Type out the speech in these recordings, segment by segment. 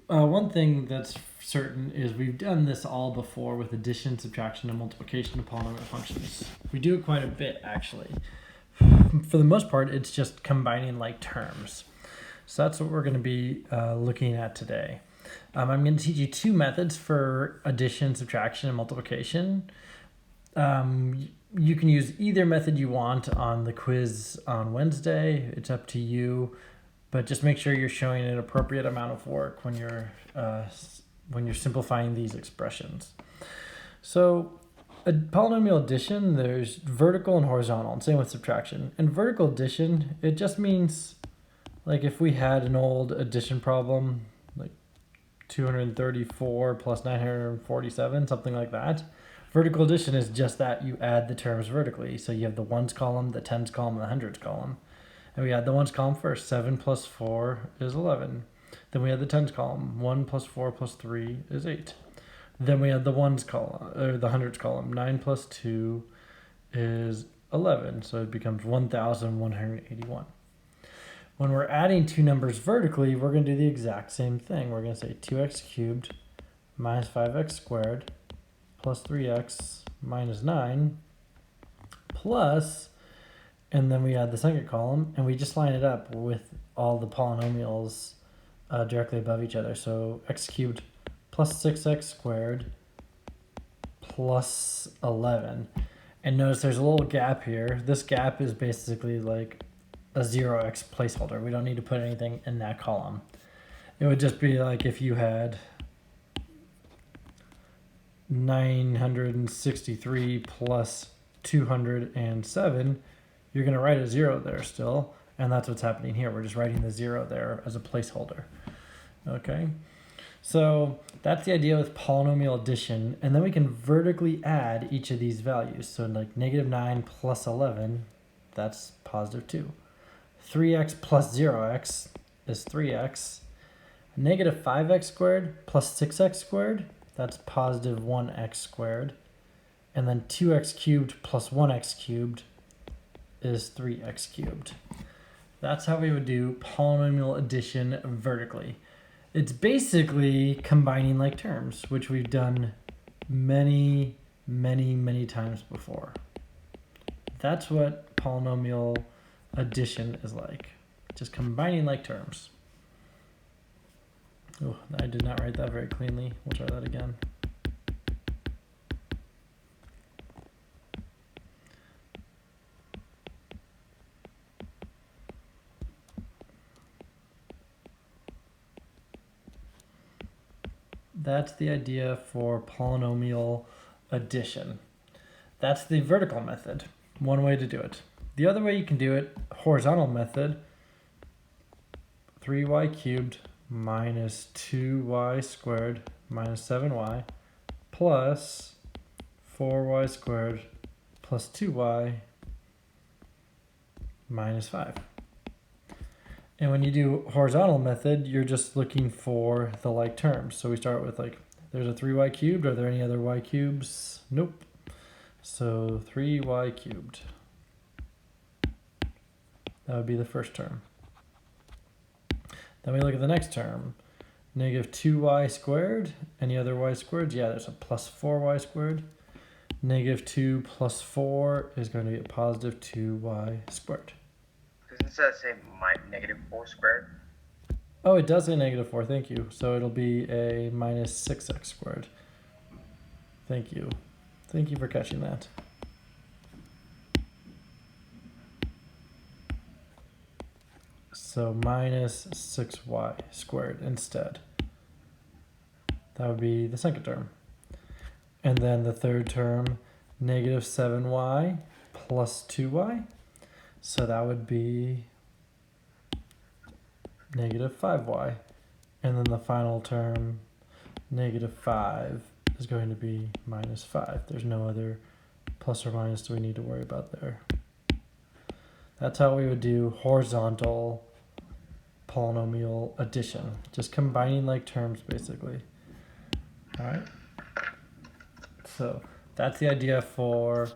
One thing that's certain is we've done this all before with addition, subtraction, and multiplication of polynomial functions. We do it quite a bit, actually. For the most part, it's just combining like terms. So that's what we're going to be looking at today. I'm going to teach you two methods for addition, subtraction, and multiplication. You can use either method you want on the quiz on Wednesday. It's up to you, but just make sure you're showing an appropriate amount of work when you're simplifying these expressions. So a polynomial addition, there's vertical and horizontal, and same with subtraction. And vertical addition, it just means like if we had an old addition problem, like 234 plus 947, something like that. Vertical addition is just that you add the terms vertically. So you have the ones column, the tens column, and the hundreds column. And we add the ones column first. 7 plus 4 is 11. Then we add the tens column. 1 plus 4 plus 3 is 8. Then we add the ones column, or the hundreds column. 9 plus 2 is 11. So it becomes 1,181. When we're adding two numbers vertically, we're going to do the exact same thing. We're going to say 2x cubed minus 5x squared plus 3x minus 9 plus, and then we add the second column, and we just line it up with all the polynomials directly above each other. So x cubed plus 6x squared plus 11. And notice there's a little gap here. This gap is basically like a 0x placeholder. We don't need to put anything in that column. It would just be like if you had 963 plus 207, you're going to write a 0 there still, and that's what's happening here. We're just writing the 0 there as a placeholder. Okay, so that's the idea with polynomial addition, and then we can vertically add each of these values. So like negative 9 plus 11, that's positive 2. 3x plus 0x is 3x. Negative 5x squared plus 6x squared, that's positive 1x squared. And then 2x cubed plus 1x cubed is 3x cubed. That's how we would do polynomial addition vertically. It's basically combining like terms, which we've done many times before. That's what polynomial addition is like. Just combining like terms. Oh, I did not write that very cleanly. We'll try that again. That's the idea for polynomial addition. That's the vertical method, one way to do it. The other way you can do it, horizontal method, 3y cubed minus 2y squared minus 7y plus 4y squared plus 2y minus 5. And when you do horizontal method, you're just looking for the like terms. So we start with like, there's a 3y cubed. Are there any other y cubes? Nope. So 3y cubed. That would be the first term. Then we look at the next term. Negative 2y squared. Any other y squareds? Yeah, there's a plus 4y squared. Negative 2 plus 4 is going to be a positive 2y squared. Doesn't that say negative 4 squared? Oh, it does say negative 4, thank you. So it'll be a minus 6x squared. Thank you. Thank you for catching that. So minus 6y squared instead. That would be the second term. And then the third term, negative 7y plus 2y. So that would be negative 5y. And then the final term, negative 5, is going to be minus 5. There's no other plus or minus we need to worry about there. That's how we would do horizontal polynomial addition. Just combining like terms, basically. All right. So that's the idea for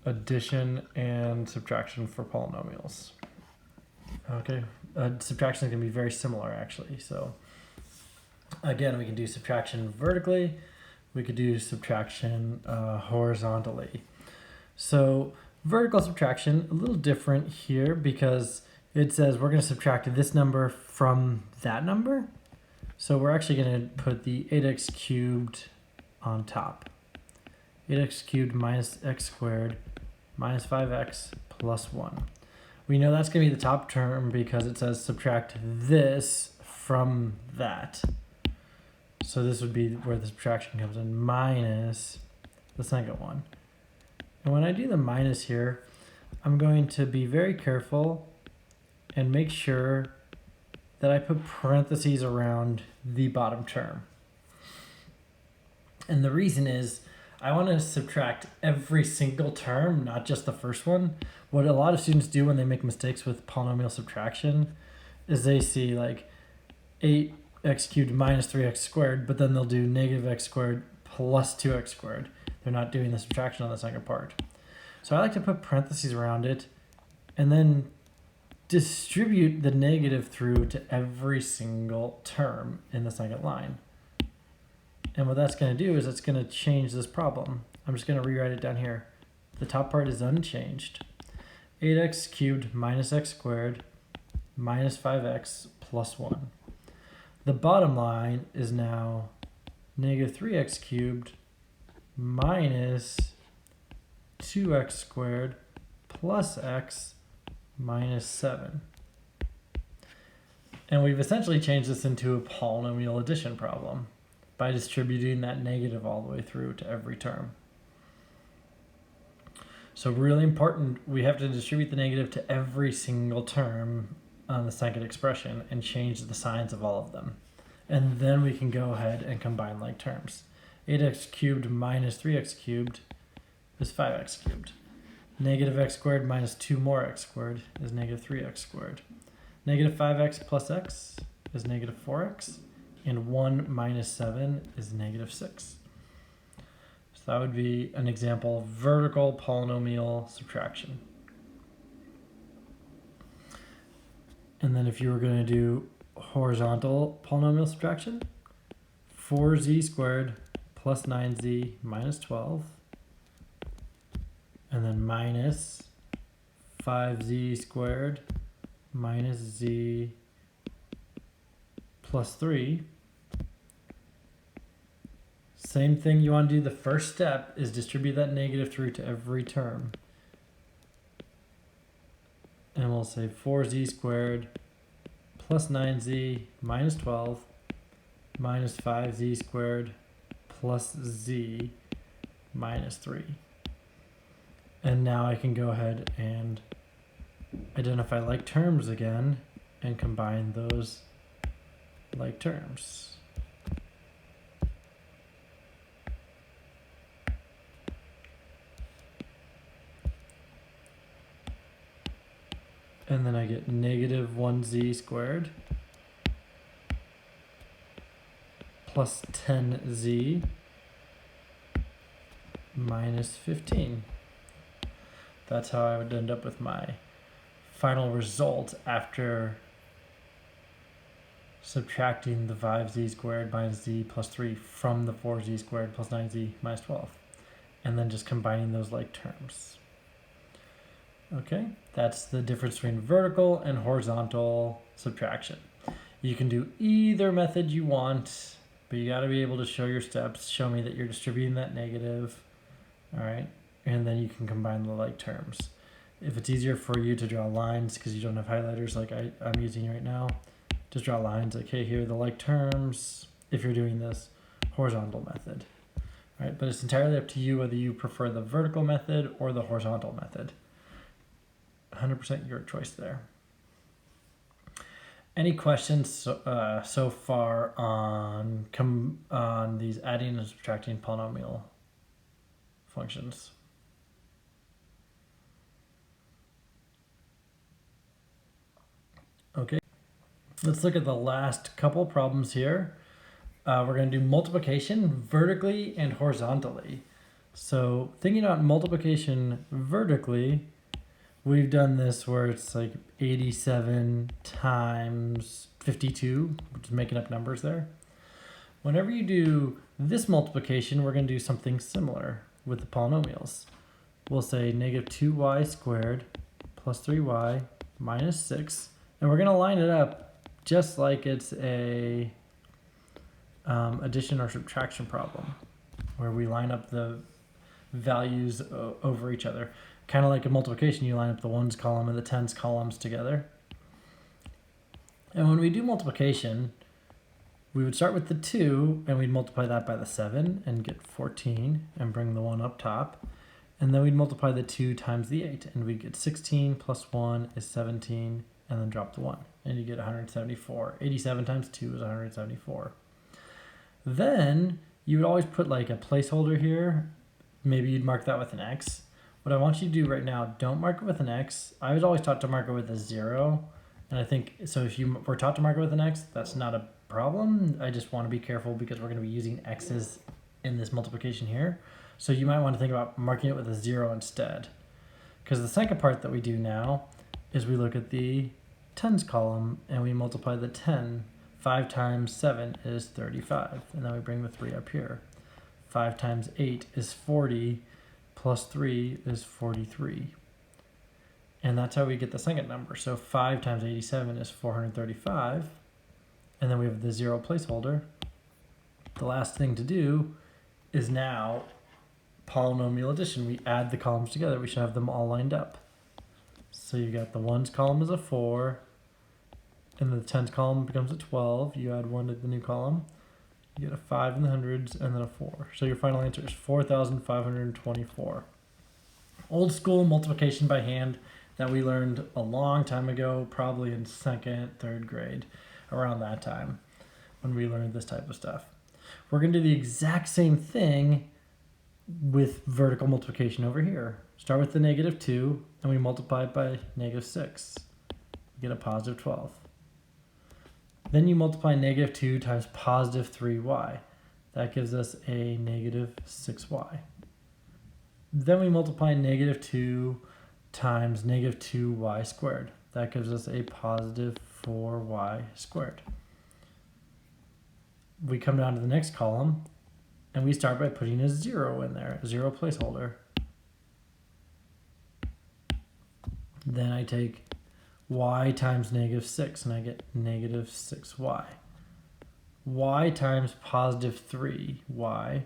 addition and subtraction for polynomials. Okay, subtraction is going to be very similar, actually. So Again, we can do subtraction vertically. We could do subtraction horizontally. So vertical subtraction, a little different here because it says we're going to subtract this number from that number. So we're actually going to put the 8x cubed on top. 8x cubed minus x squared minus 5x plus 1. We know that's going to be the top term because it says subtract this from that. So this would be where the subtraction comes in, minus the second one. And when I do the minus here, I'm going to be very careful and make sure that I put parentheses around the bottom term. And the reason is I want to subtract every single term, not just the first one. What a lot of students do when they make mistakes with polynomial subtraction is they see like 8x cubed minus 3x squared, but then they'll do negative x squared plus 2x squared. They're not doing the subtraction on the second part. So I like to put parentheses around it and then distribute the negative through to every single term in the second line. And what that's going to do is it's going to change this problem. I'm just going to rewrite it down here. The top part is unchanged. 8x cubed minus x squared minus 5x plus 1. The bottom line is now negative 3x cubed minus 2x squared plus x minus 7. And we've essentially changed this into a polynomial addition problem by distributing that negative all the way through to every term. So really important, we have to distribute the negative to every single term on the second expression and change the signs of all of them. And then we can go ahead and combine like terms. 8x cubed minus 3x cubed is 5x cubed. Negative x squared minus 2 more x squared is negative 3x squared. Negative 5x plus x is negative 4x. And 1 minus 7 is negative 6. So that would be an example of vertical polynomial subtraction. And then if you were going to do horizontal polynomial subtraction, 4z squared plus 9z minus 12, and then minus 5z squared minus z plus 3. Same thing you want to do the first step is distribute that negative through to every term. And we'll say 4z squared plus 9z minus 12 minus 5z squared plus z minus 3. And now I can go ahead and identify like terms again and combine those like terms. And then I get negative 1z squared plus 10z minus 15. That's how I would end up with my final result after subtracting the 5z squared minus z plus 3 from the 4z squared plus 9z minus 12. And then just combining those like terms. Okay, that's the difference between vertical and horizontal subtraction. You can do either method you want, but you got to be able to show your steps, show me that you're distributing that negative, all right? And then you can combine the like terms. If it's easier for you to draw lines because you don't have highlighters like I'm using right now, just draw lines like, hey, here are the like terms if you're doing this horizontal method, all right? But it's entirely up to you whether you prefer the vertical method or the horizontal method. 100% your choice there. Any questions so far on these adding and subtracting polynomial functions? Okay, let's look at the last couple problems here. We're going to do multiplication vertically and horizontally. So thinking about multiplication vertically, we've done this where it's like 87 times 52, which is making up numbers there. Whenever you do this multiplication, we're going to do something similar with the polynomials. We'll say negative 2y squared plus 3y minus 6. And we're going to line it up just like it's a addition or subtraction problem, where we line up the values over each other. Kind of like a multiplication, you line up the ones column and the tens columns together. And when we do multiplication, we would start with the 2 and we'd multiply that by the 7 and get 14 and bring the 1 up top. And then we'd multiply the 2 times the 8 and we'd get 16 plus 1 is 17 and then drop the 1 and you get 174. 87 times 2 is 174. Then you would always put like a placeholder here. Maybe you'd mark that with an X. What I want you to do right now, don't mark it with an X. I was always taught to mark it with a 0. And I think, so if you were taught to mark it with an X, that's not a problem. I just want to be careful because we're going to be using X's in this multiplication here. So you might want to think about marking it with a 0 instead. Because the second part that we do now is we look at the tens column and we multiply the 10. 5 times 7 is 35. And then we bring the 3 up here. 5 times 8 is 40 plus 3 is 43. And that's how we get the second number. So 5 times 87 is 435. And then we have the 0 placeholder. The last thing to do is now polynomial addition. We add the columns together. We should have them all lined up. So you got the ones column is a 4. And the tens column becomes a 12. You add 1 to the new column. You get a 5 in the hundreds and then a 4. So your final answer is 4,524. Old school multiplication by hand that we learned a long time ago, probably in 2nd, 3rd grade, around that time when we learned this type of stuff. We're going to do the exact same thing with vertical multiplication over here. Start with the negative 2 and we multiply it by negative 6. We get a positive 12. Then you multiply negative 2 times positive 3y. That gives us a negative 6y. Then we multiply negative 2 times negative 2y squared. That gives us a positive 4y squared. We come down to the next column and we start by putting a 0 in there, a 0 placeholder. Then I take y times negative 6 and I get negative 6y. Y times positive 3y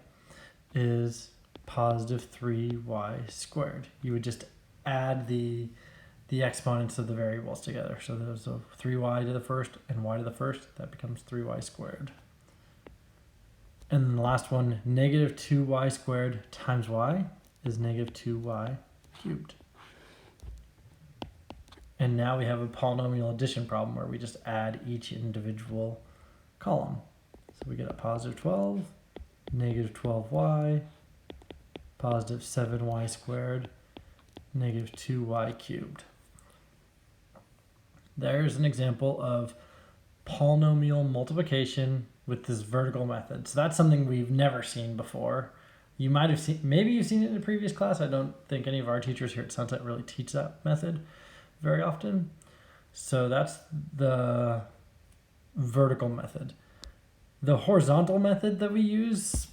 is positive 3y squared. You would just add the exponents of the variables together. So there's a 3y to the first and y to the first. That becomes 3y squared. And then the last one, negative 2y squared times y is negative 2y cubed. And now we have a polynomial addition problem where we just add each individual column. So we get a positive 12, negative 12y, positive 7y squared, negative 2y cubed. There's an example of polynomial multiplication with this vertical method. So that's something we've never seen before. You might have seen, maybe you've seen it in a previous class. I don't think any of our teachers here at Sunset really teach that method very often. So that's the vertical method. The horizontal method that we use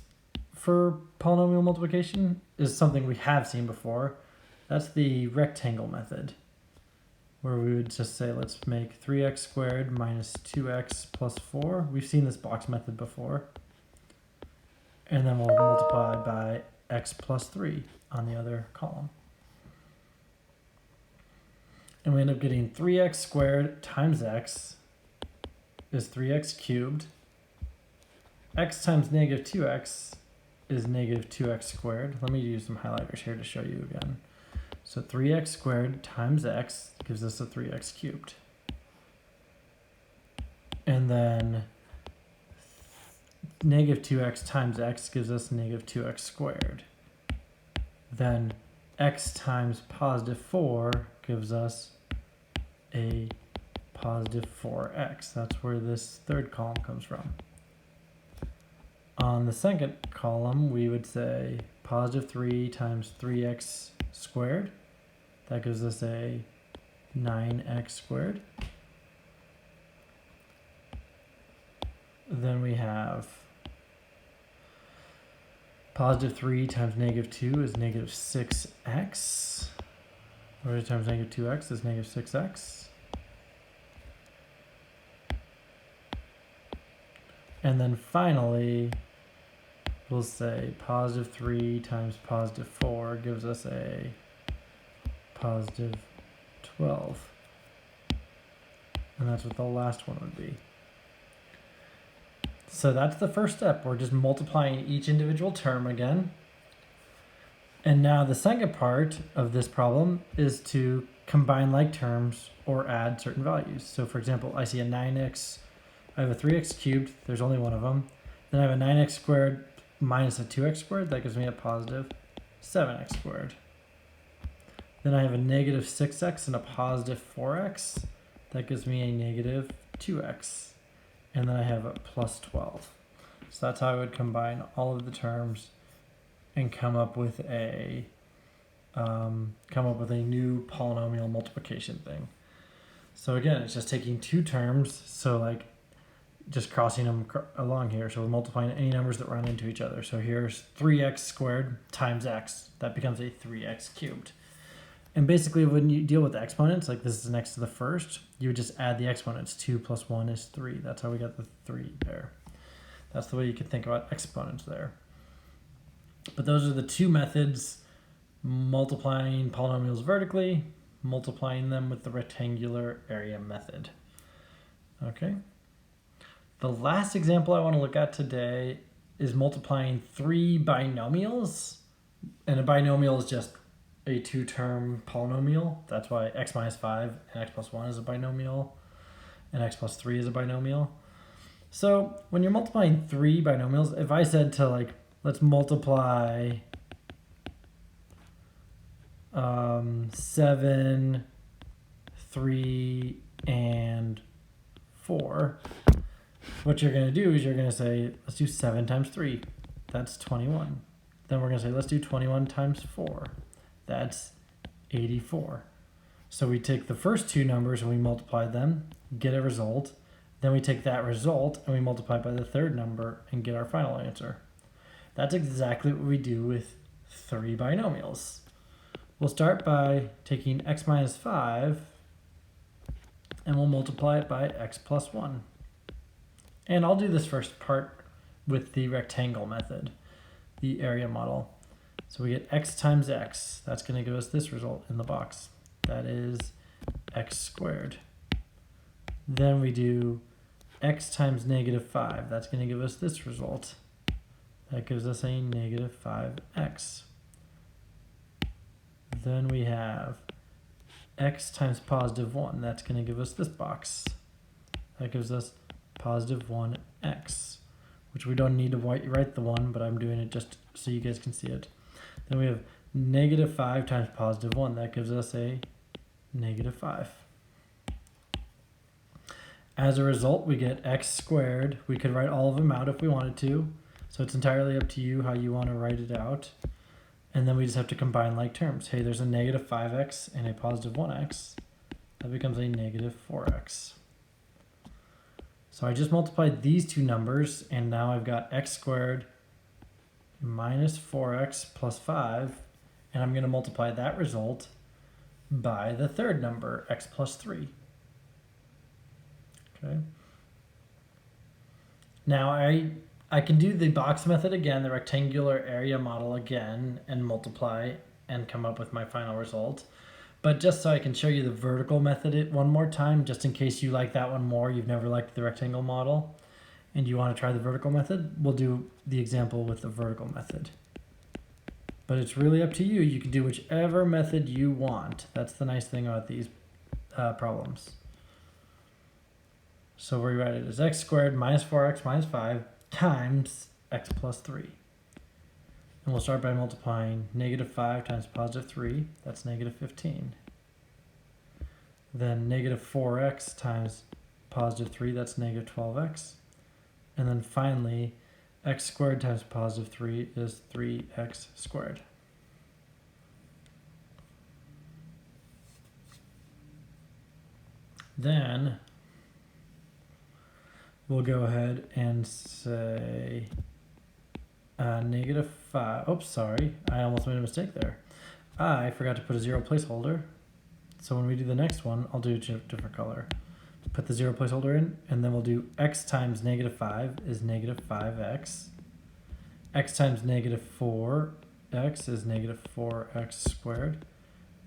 for polynomial multiplication is something we have seen before. That's the rectangle method, where we would just say, let's make 3x squared minus 2x plus 4. We've seen this box method before. And then we'll multiply by x plus 3 on the other column. And we end up getting 3x squared times x is 3x cubed. X times negative 2x is negative 2x squared. Let me use some highlighters here to show you again. So 3x squared times x gives us a 3x cubed. And then negative 2x times x gives us negative 2x squared. Then x times positive 4 gives us a positive 4x. That's where this third column comes from. On the second column, we would say positive 3 times 3x squared. That gives us a 9x squared. Then we have Positive 3 times negative 2 is negative 6x. 3 times negative 2x is negative 6x. And then finally, we'll say positive 3 times positive 4 gives us a positive 12. And that's what the last one would be. So that's the first step. We're just multiplying each individual term again. And now the second part of this problem is to combine like terms or add certain values. So for example, I see a 9x, I have a 3x cubed, there's only one of them. Then I have a 9x squared minus a 2x squared, that gives me a positive 7x squared. Then I have a negative 6x and a positive 4x, that gives me a negative 2x. And then I have a plus 12. So that's how I would combine all of the terms and come up with a new polynomial multiplication thing. So again, it's just taking two terms, so like just crossing them along here. So we're multiplying any numbers that run into each other. So here's 3x squared times x. That becomes a 3x cubed. And basically when you deal with exponents, like this is next to the first, you would just add the exponents. 2 plus 1 is 3. That's how we got the 3 there. That's the way you can think about exponents there. But those are the two methods: multiplying polynomials vertically, multiplying them with the rectangular area method. Okay. The last example I want to look at today is multiplying three binomials. And a binomial is just a two-term polynomial. That's why x minus 5 and x plus 1 is a binomial, and x plus 3 is a binomial. So when you're multiplying three binomials, if I said to like, let's multiply 7, 3, and 4, what you're going to do is you're going to say, let's do 7 times 3. That's 21. Then we're going to say, let's do 21 times 4. That's 84. So we take the first two numbers and we multiply them, get a result. Then we take that result and we multiply by the third number and get our final answer. That's exactly what we do with three binomials. We'll start by taking x minus 5 and we'll multiply it by x plus 1. And I'll do this first part with the rectangle method, the area model. So we get x times x. That's going to give us this result in the box. That is x squared. Then we do x times negative 5. That's going to give us this result. That gives us a negative 5x. Then we have x times positive 1. That's going to give us this box. That gives us positive 1x, which we don't need to write the 1, but I'm doing it just so you guys can see it. Then we have negative 5 times positive 1. That gives us a negative 5. As a result, we get x squared. We could write all of them out if we wanted to. So it's entirely up to you how you want to write it out. And then we just have to combine like terms. Hey, there's a negative 5x and a positive 1x. That becomes a negative 4x. So I just multiplied these two numbers, and now I've got x squared minus 4x plus 5, and I'm going to multiply that result by the third number, x plus 3. Okay. Now I can do the box method again, the rectangular area model again, and multiply and come up with my final result. But just so I can show you the vertical method one more time, just in case you like that one more, you've never liked the rectangle model, and you want to try the vertical method, we'll do the example with the vertical method. But it's really up to you. You can do whichever method you want. That's the nice thing about these problems. So we write it as x squared minus 4x minus 5 times x plus 3. And we'll start by multiplying negative 5 times positive 3. That's negative 15. Then negative 4x times positive 3. That's negative 12x. And then finally, x squared times positive 3 is 3x squared. Then we'll go ahead and say -5. Oops, sorry. I almost made a mistake there. I forgot to put a 0 placeholder. So when we do the next one, I'll do a different color. Put the 0 placeholder in, and then we'll do x times -5 is -5x. X times -4x is -4x squared.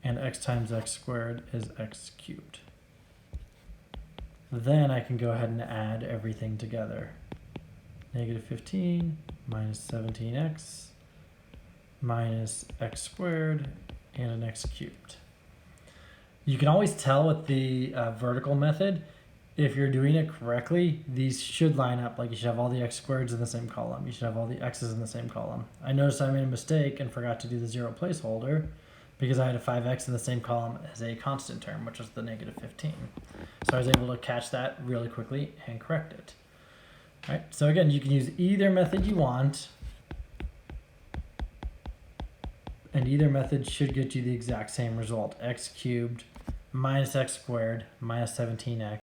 And x times x squared is x cubed. Then I can go ahead and add everything together. -15 minus 17x minus x squared and an x cubed. You can always tell with the vertical method, if you're doing it correctly, these should line up. Like you should have all the x squareds in the same column. You should have all the x's in the same column. I noticed I made a mistake and forgot to do the 0 placeholder because I had a 5x in the same column as a constant term, which was the -15. So I was able to catch that really quickly and correct it. All right, so again, you can use either method you want, and either method should get you the exact same result. X cubed minus x squared minus 17x